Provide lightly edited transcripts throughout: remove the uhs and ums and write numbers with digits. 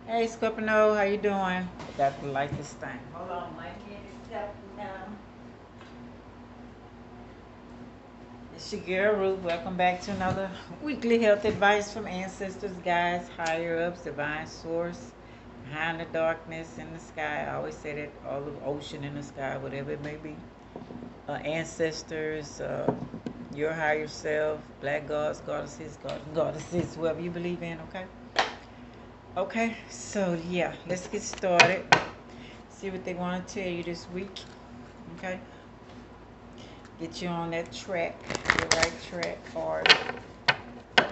Hey Scorpio, how you doing? Got to light this thing. Hold on, my hand is tapping down. It's your girl Ruth. Welcome back to another weekly health advice from ancestors, guys, higher ups, divine source, behind the darkness in the sky. I always say that all the ocean in the sky, whatever it may be. Ancestors, your higher self, black gods, goddesses, whoever you believe in. Okay. Okay. So yeah, let's get started. See what they want to tell you this week. Okay, get you on that track, the right track, or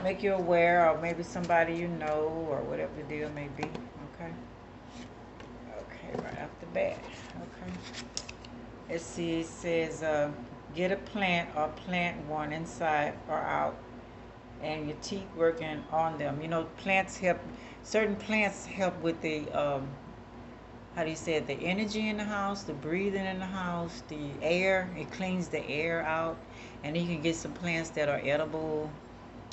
make you aware, or maybe somebody you know, or whatever the deal may be. Okay, okay, right off the bat. Okay, let's see. It says, get a plant or plant one inside or out, and your teeth working on them. You know, plants help. Certain plants help with the how do you say it, the energy in the house, the breathing in the house, the air. It cleans the air out, and you can get some plants that are edible,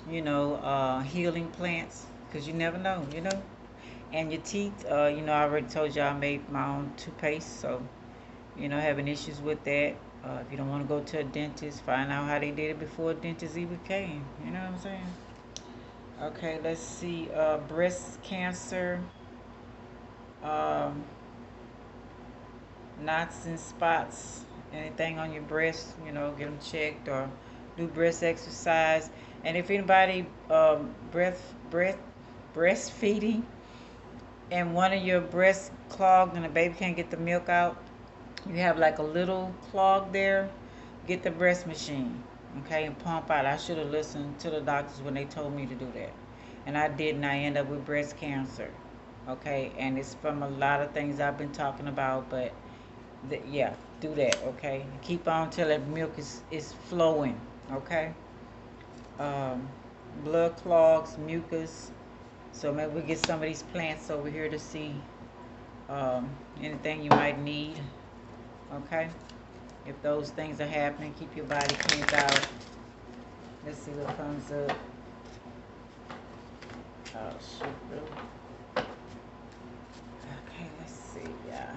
healing plants, because you never know. And your teeth, I already told you I made my own toothpaste, so having issues with that. If you don't want to go to a dentist, find out how they did it before dentists even came. You know what I'm saying? Okay, let's see. Breast cancer. Um, Knots and spots, anything on your breast, get them checked, or do breast exercise. And if anybody breastfeeding and one of your breasts clogged and the baby can't get the milk out, you have like a little clog there, get the breast machine, okay, and pump out. I should have listened to the doctors when they told me to do that, and I didn't. I end up with breast cancer, okay, and it's from a lot of things I've been talking about, but yeah, do that, okay? Keep on till that milk is flowing, okay? Um, Blood clogs, mucus. So maybe we get some of these plants over here to see anything you might need, okay? If those things are happening, keep your body cleaned out. Let's see what comes up. Oh, shoot, really? Okay, let's see, yeah.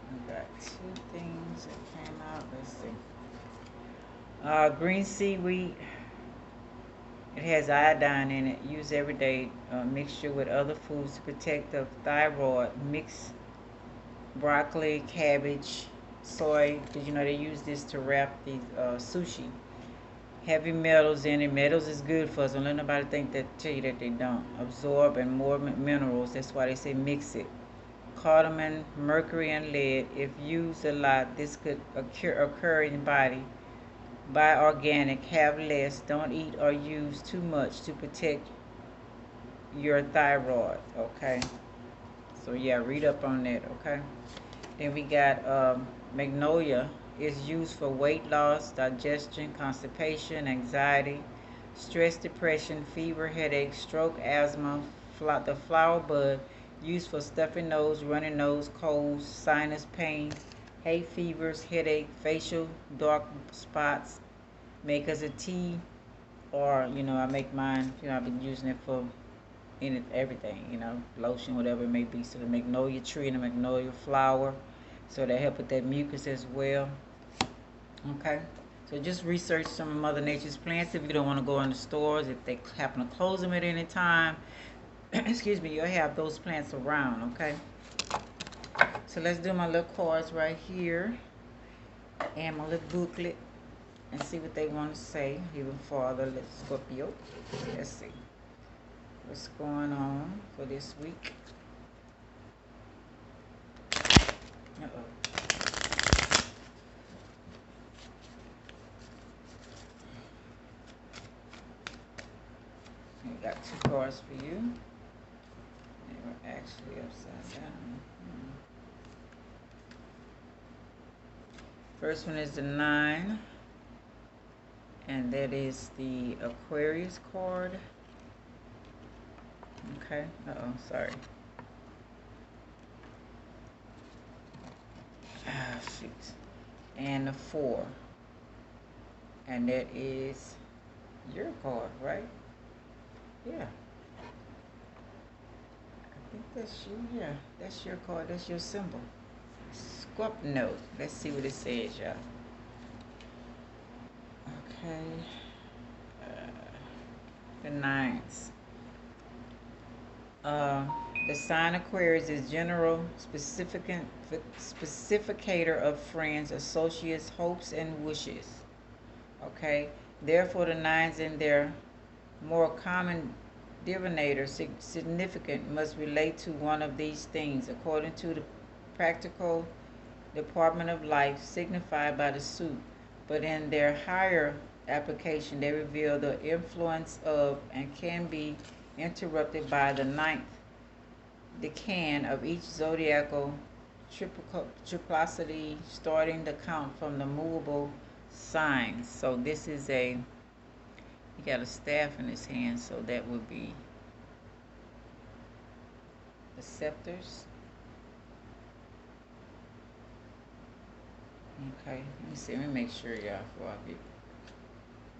I got two things that came out. Let's see. Green seaweed. It has iodine in it. Use every day. Mixture with other foods to protect the thyroid. Mix broccoli, cabbage, soy, because they use this to wrap the sushi. Heavy metals in it. Metals is good for us. Don't let nobody tell you that they don't. Absorb and more minerals. That's why they say mix it. Cardamom, mercury, and lead. If used a lot, this could occur in the body. Buy organic, have less, don't eat or use too much to protect your thyroid, okay? So yeah, read up on that, okay? Then we got magnolia is used for weight loss, digestion, constipation, anxiety, stress, depression, fever, headache, stroke, asthma. The flower bud used for stuffy nose, runny nose, colds, sinus pain, hay fevers, headache, facial dark spots. Make us a tea, or I make mine. I've been using it for in it, everything. Lotion, whatever it may be. So the magnolia tree and the magnolia flower, so they help with that mucus as well. Okay. So just research some of Mother Nature's plants if you don't want to go in the stores. If they happen to close them at any time, excuse me, you'll have those plants around. Okay. So let's do my little cards right here and my little booklet and see what they want to say even farther. Let's Scorpio. Let's see what's going on for this week. Uh-oh. I got two cards for you. They were actually upside down. First one is the 9, and that is the Aquarius card. Okay. Uh-oh, sorry. Ah, shoot. And the 4, and that is your card, right? Yeah. That's you, yeah. That's your card. That's your symbol. Scorpio. Let's see what it says, y'all. Okay. The nines. Uh, the sign Aquarius is general specificator of friends, associates, hopes, and wishes. Okay. Therefore, the nines in their more common divinator significant must relate to one of these things according to the practical department of life signified by the suit, but in their higher application they reveal the influence of and can be interrupted by the ninth decan of each zodiacal triplicity, starting the count from the movable signs. So this is he got a staff in his hand, so that would be the scepters. Okay, let me see. Let me make sure, y'all, before I get.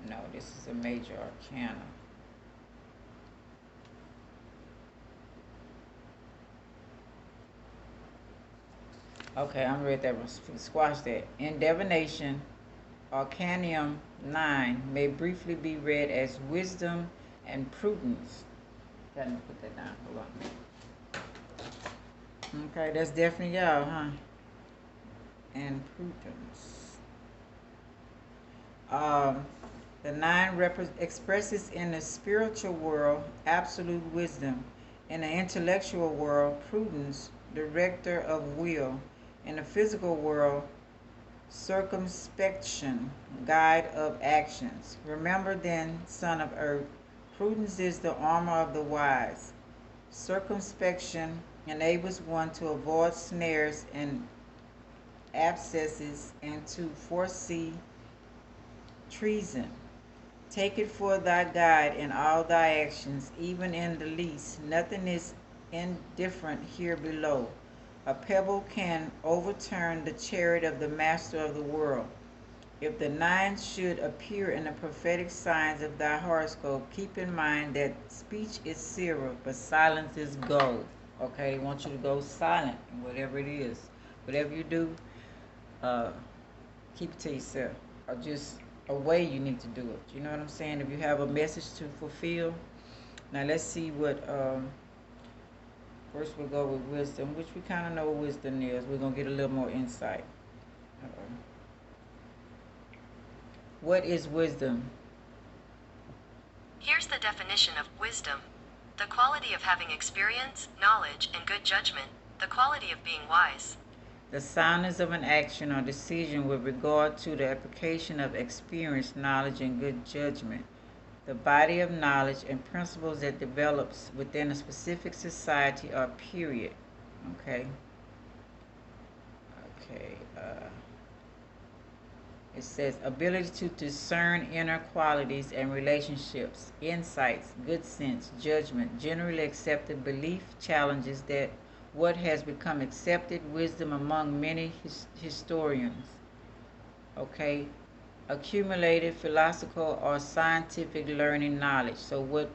No, this is a major arcana. Okay, I'm ready to squash that. In divination, Arcanium 9 may briefly be read as wisdom and prudence. Got to put that down. Hold on. Okay, that's definitely y'all, huh? And prudence. The 9 expresses in the spiritual world absolute wisdom, in the intellectual world prudence, director of will, in the physical world circumspection, guide of actions. Remember then, son of earth, prudence is the armor of the wise. Circumspection enables one to avoid snares and abscesses and to foresee treason. Take it for thy guide in all thy actions, even in the least. Nothing is indifferent here below. A pebble can overturn the chariot of the master of the world. If the 9 should appear in the prophetic signs of thy horoscope, keep in mind that speech is silver, but silence is gold. Okay, I want you to go silent in whatever it is. Whatever you do, keep it to yourself. Or just a way you need to do it. You know what I'm saying? If you have a message to fulfill. Now let's see what, first we'll go with wisdom, which we kind of know what wisdom is. We're going to get a little more insight. What is wisdom? Here's the definition of wisdom. The quality of having experience, knowledge, and good judgment. The quality of being wise. The soundness of an action or decision with regard to the application of experience, knowledge, and good judgment. The body of knowledge and principles that develops within a specific society or period. Okay. It says ability to discern inner qualities and relationships, insights, good sense, judgment, generally accepted belief challenges that what has become accepted wisdom among many historians. Okay, accumulated philosophical or scientific learning knowledge. So what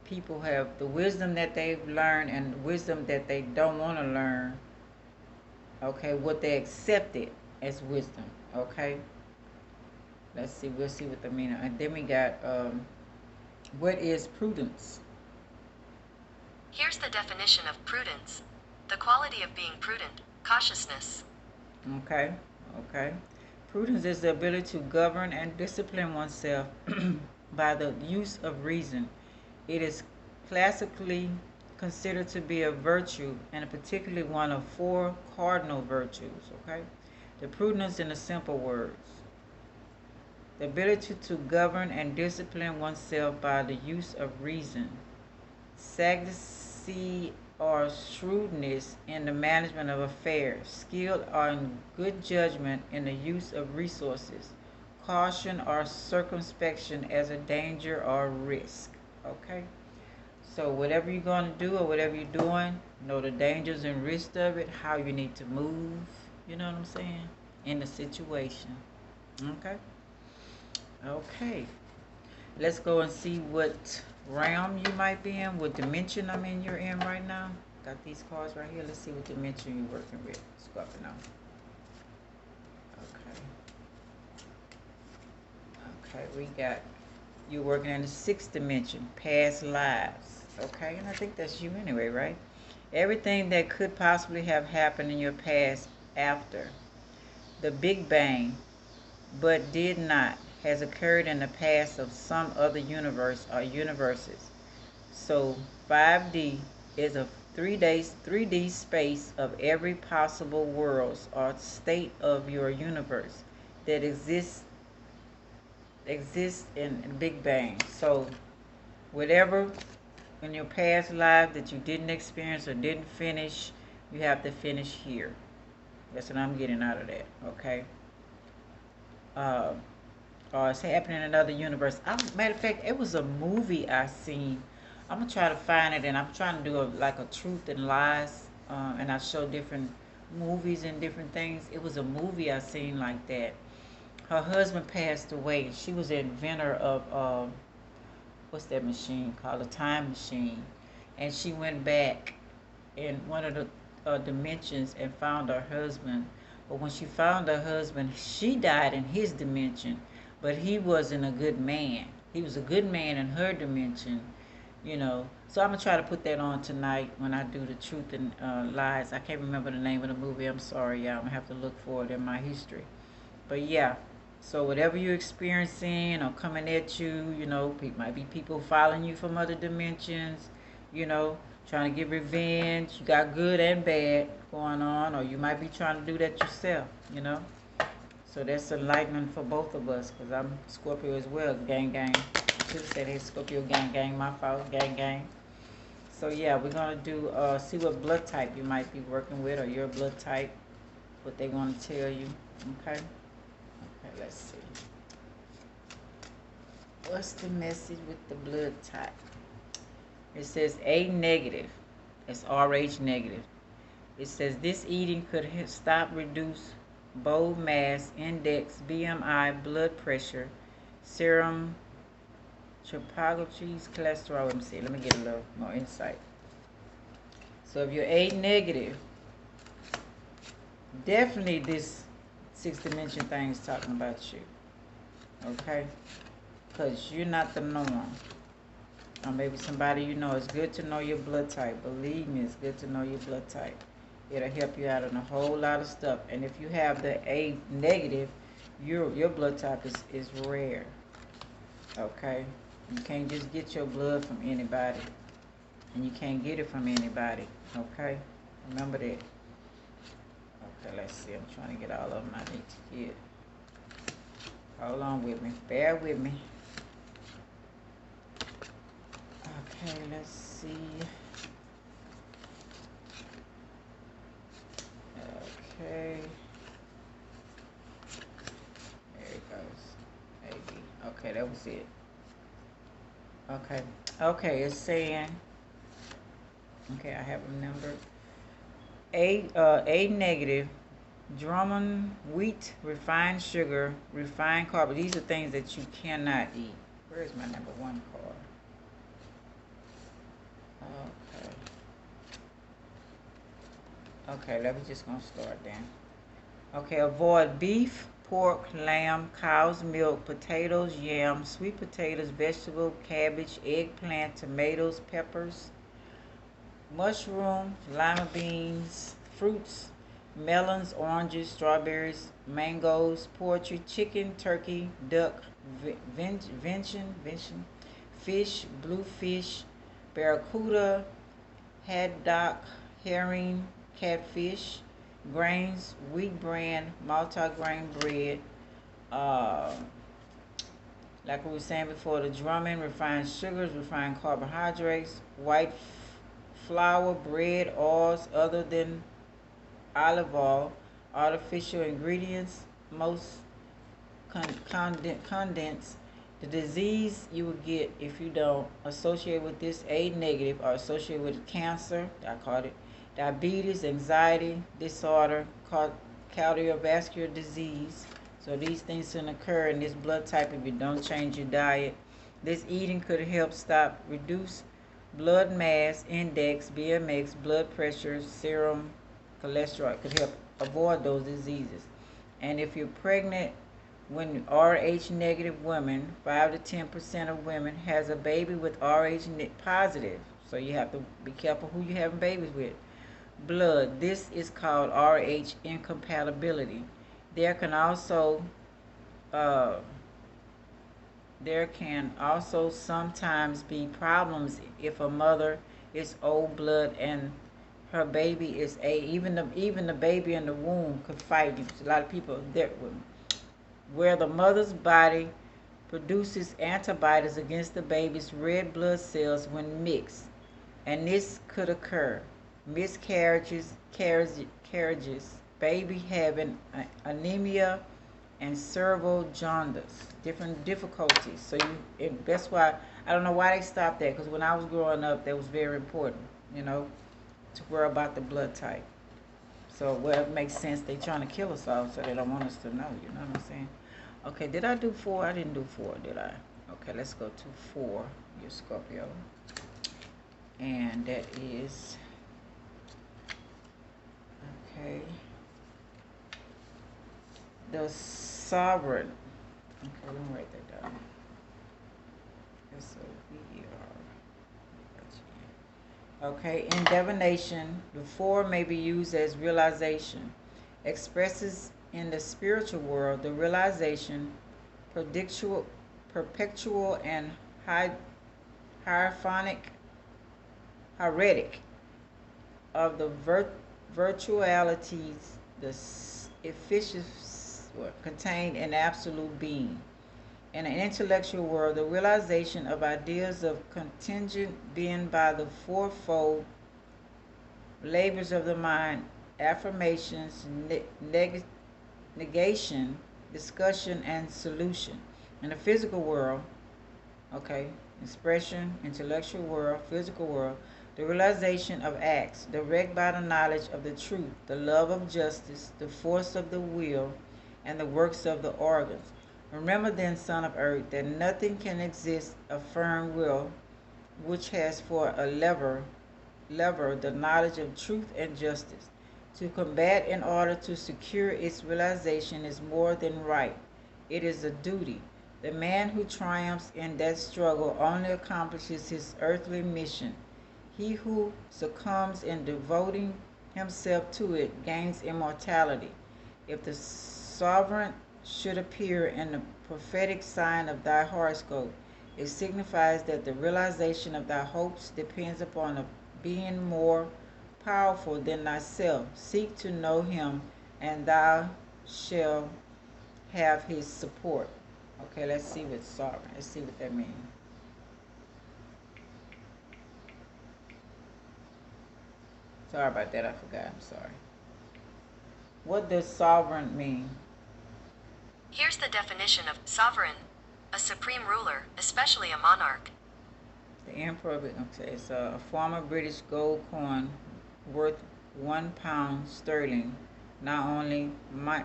people have, the wisdom that they've learned and the wisdom that they don't want to learn. Okay, what they accepted as wisdom. Okay. Let's see, we'll see what the meaning. And then we got, what is prudence? Here's the definition of prudence. The quality of being prudent, cautiousness. Okay. Prudence is the ability to govern and discipline oneself by the use of reason. It is classically considered to be a virtue, and particularly one of 4 cardinal virtues. Okay. The prudence in the simple words. The ability to govern and discipline oneself by the use of reason. Sagacity or shrewdness in the management of affairs. Skill or in good judgment in the use of resources. Caution or circumspection as a danger or risk. Okay? So whatever you're going to do or whatever you're doing, know the dangers and risks of it, how you need to move, you know what I'm saying, in the situation. Okay? Okay, let's go and see what realm you might be in, what dimension you're in right now. got these cards right here. Let's see what dimension you're working with, Scorpio. Okay, we got you working in the 6th dimension, past lives. Okay, and I think that's you anyway, right? Everything that could possibly have happened in your past after the Big Bang, but did not, has occurred in the past of some other universe or universes. So 5D is a 3D space of every possible world or state of your universe that exists in Big Bang. So whatever in your past life that you didn't experience or didn't finish, you have to finish here. That's what I'm getting out of that. Okay. Or it's happening in another universe. Matter of fact, it was a movie I seen. I'm gonna try to find it, and I'm trying to do like a truth and lies, and I show different movies and different things. It was a movie I seen like that. Her husband passed away. She was the inventor of what's that machine called? A time machine, and she went back in one of the dimensions and found her husband. But when she found her husband, she died in his dimension, but he wasn't a good man. He was a good man in her dimension, you know. So I'm gonna try to put that on tonight when I do the truth and lies. I can't remember the name of the movie. I'm sorry, y'all. I'm gonna have to look for it in my history. But yeah, so whatever you're experiencing or coming at you, you know, might be people following you from other dimensions, you know, trying to get revenge. You got good and bad going on, or you might be trying to do that yourself, you know. So that's enlightening for both of us, because I'm Scorpio as well, gang gang. I should have said, hey, Scorpio gang gang, my fault, gang gang. So yeah, we're going to do, see what blood type you might be working with, or your blood type, what they want to tell you, okay? Okay, let's see. What's the message with the blood type? It says A negative. It's RH negative. It says this eating could stop, reduce bone mass, index, BMI, blood pressure, serum, tropographies, cholesterol. Let me see. Let me get a little more insight. So if you're A negative, definitely this 6th dimension thing is talking about you. Okay? Because you're not the norm. Or maybe somebody you know. It's good to know your blood type. Believe me, it's good to know your blood type. It'll help you out on a whole lot of stuff. And if you have the A negative, your blood type is rare. Okay? You can't just get your blood from anybody. And you can't get it from anybody. Okay? Remember that. Okay, let's see. I'm trying to get all of them I need to get. Hold on with me. Bear with me. Okay, let's see. Okay. There it goes. AB. Okay, that was it. Okay. Okay, it's saying. Okay, I have them numbered. A negative. Drummond, wheat, refined sugar, refined carb. These are things that you cannot eat. Where is my number 1 card? Okay, let me just gonna start then. Okay, avoid beef, pork, lamb, cow's milk, potatoes, yams, sweet potatoes, vegetable, cabbage, eggplant, tomatoes, peppers, mushrooms, lima beans, fruits, melons, oranges, strawberries, mangoes, poultry, chicken, turkey, duck, venison, fish, bluefish, barracuda, haddock, herring, catfish, grains, wheat bran, multigrain bread, like we were saying before, the drumming, refined sugars, refined carbohydrates, white flour, bread, oils other than olive oil, artificial ingredients, most condensed. The disease you will get if you don't associate with this A negative or associate with cancer, I called it, diabetes, anxiety disorder, cardiovascular disease. So these things can occur in this blood type if you don't change your diet. This eating could help stop, reduce blood mass index, BMX, blood pressure, serum, cholesterol could help avoid those diseases. And if you're pregnant, when Rh negative women, 5 to 10% of women has a baby with Rh positive, so you have to be careful who you're having babies with. Blood, this is called Rh incompatibility. There can also uh, there can also sometimes be problems if a mother is O blood and her baby is A. Even the baby in the womb could fight. A lot of people there where the mother's body produces antibodies against the baby's red blood cells when mixed, and this could occur. Miscarriages, carriages, baby having anemia, and cerebral jaundice, different difficulties. So that's why I don't know why they stopped that. Because when I was growing up, that was very important, you know, to worry about the blood type. So well, it makes sense. They trying to kill us all, so they don't want us to know. You know what I'm saying? Okay, did I do 4? I didn't do 4, did I? Okay, let's go to 4. Your Scorpio, and that is okay. The sovereign. Okay, let me write that down. S-O-V-E-R. Okay, in divination, the 4 may be used as realization. Expresses in the spiritual world the realization, perpetual and hierophonic, heretic of the virtualities, the efficacies contained in absolute being. In an intellectual world, the realization of ideas of contingent being by the fourfold labors of the mind, affirmations, negation, discussion, and solution. In the physical world, okay, expression, intellectual world, physical world, the realization of acts, direct by the knowledge of the truth, the love of justice, the force of the will, and the works of the organs. Remember then, son of earth, that nothing can exist a firm will, which has for a lever the knowledge of truth and justice. To combat in order to secure its realization is more than right. It is a duty. The man who triumphs in that struggle only accomplishes his earthly mission. He who succumbs in devoting himself to it gains immortality. If the sovereign should appear in the prophetic sign of thy horoscope, it signifies that the realization of thy hopes depends upon a being more powerful than thyself. Seek to know him, and thou shalt have his support. Okay, let's see what sovereign. Let's see what that means. Sorry about that, I forgot. I'm sorry. What does sovereign mean? Here's the definition of sovereign: a supreme ruler, especially a monarch. The emperor, okay, it's a former British gold coin worth £1 sterling, not only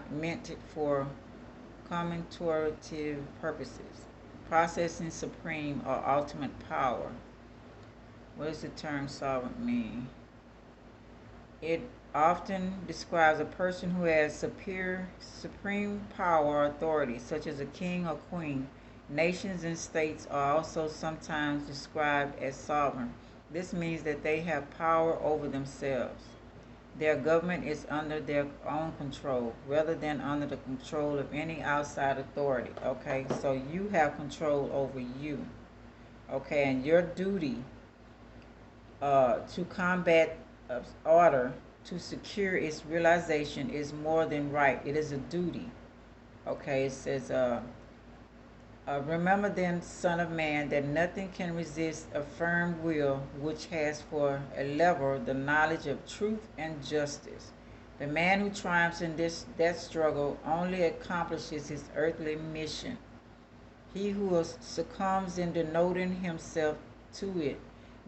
minted for commemorative purposes, possessing supreme or ultimate power. What does the term sovereign mean? It often describes a person who has supreme power or authority, such as a king or queen. Nations and states are also sometimes described as sovereign. This means that they have power over themselves. Their government is under their own control rather than under the control of any outside authority. Okay, so you have control over you. Okay, and your duty to combat order to secure its realization is more than right. It is a duty. Okay, it says, remember then, son of man, that nothing can resist a firm will which has for a lever the knowledge of truth and justice. The man who triumphs in that struggle only accomplishes his earthly mission. He who succumbs in devoting himself to it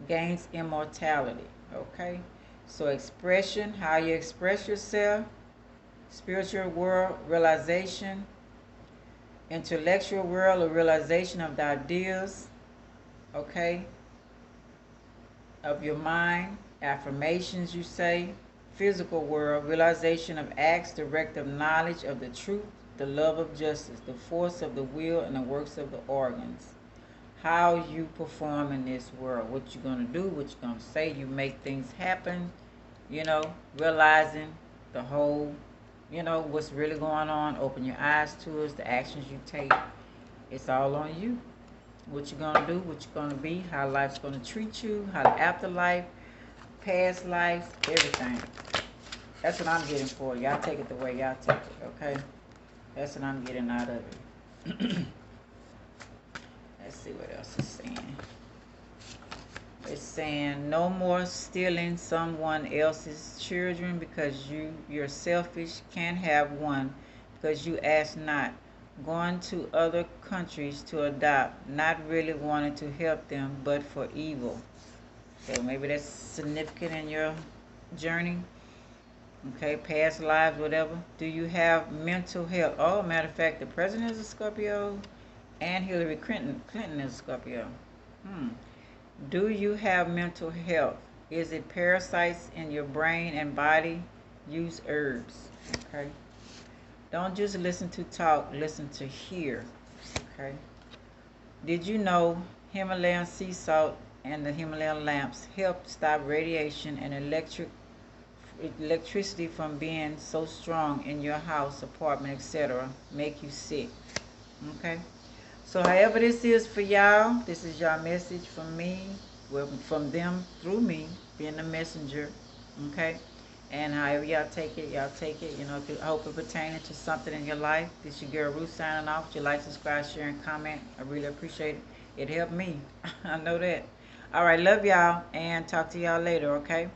gains immortality. Okay? So expression, how you express yourself, spiritual world, realization, intellectual world, a realization of the ideas, okay? of your mind, affirmations you say, physical world, realization of acts, directive knowledge of the truth, the love of justice, the force of the will, and the works of the organs. How you perform in this world, what you're going to do, what you're going to say, you make things happen, realizing the whole, what's really going on, open your eyes to it, the actions you take, it's all on you. What you're going to do, what you're going to be, how life's going to treat you, how the afterlife, past life, everything. That's what I'm getting for. Y'all take it the way y'all take it, okay? That's what I'm getting out of it. Let's see what else it's saying. It's saying no more stealing someone else's children because you're selfish, can't have one because you ask not. Going to other countries to adopt, not really wanting to help them but for evil. So maybe that's significant in your journey. Okay, past lives, whatever. Do you have mental health? Oh, matter of fact, the president is a Scorpio and Hillary Clinton is a Scorpio. Do you have mental health? Is it parasites in your brain and body? Use herbs. Okay. Don't just listen to talk, listen to hear. Okay. Did you know Himalayan sea salt and the Himalayan lamps help stop radiation and electricity from being so strong in your house, apartment, etc. Make you sick. Okay. So however this is for y'all, this is y'all message from me, well, from them through me, being the messenger, okay? And however y'all take it, if I hope it pertaining to something in your life. This your girl Ruth signing off. If you like, subscribe, share, and comment, I really appreciate it. It helped me. I know that. All right, love y'all, and talk to y'all later, okay?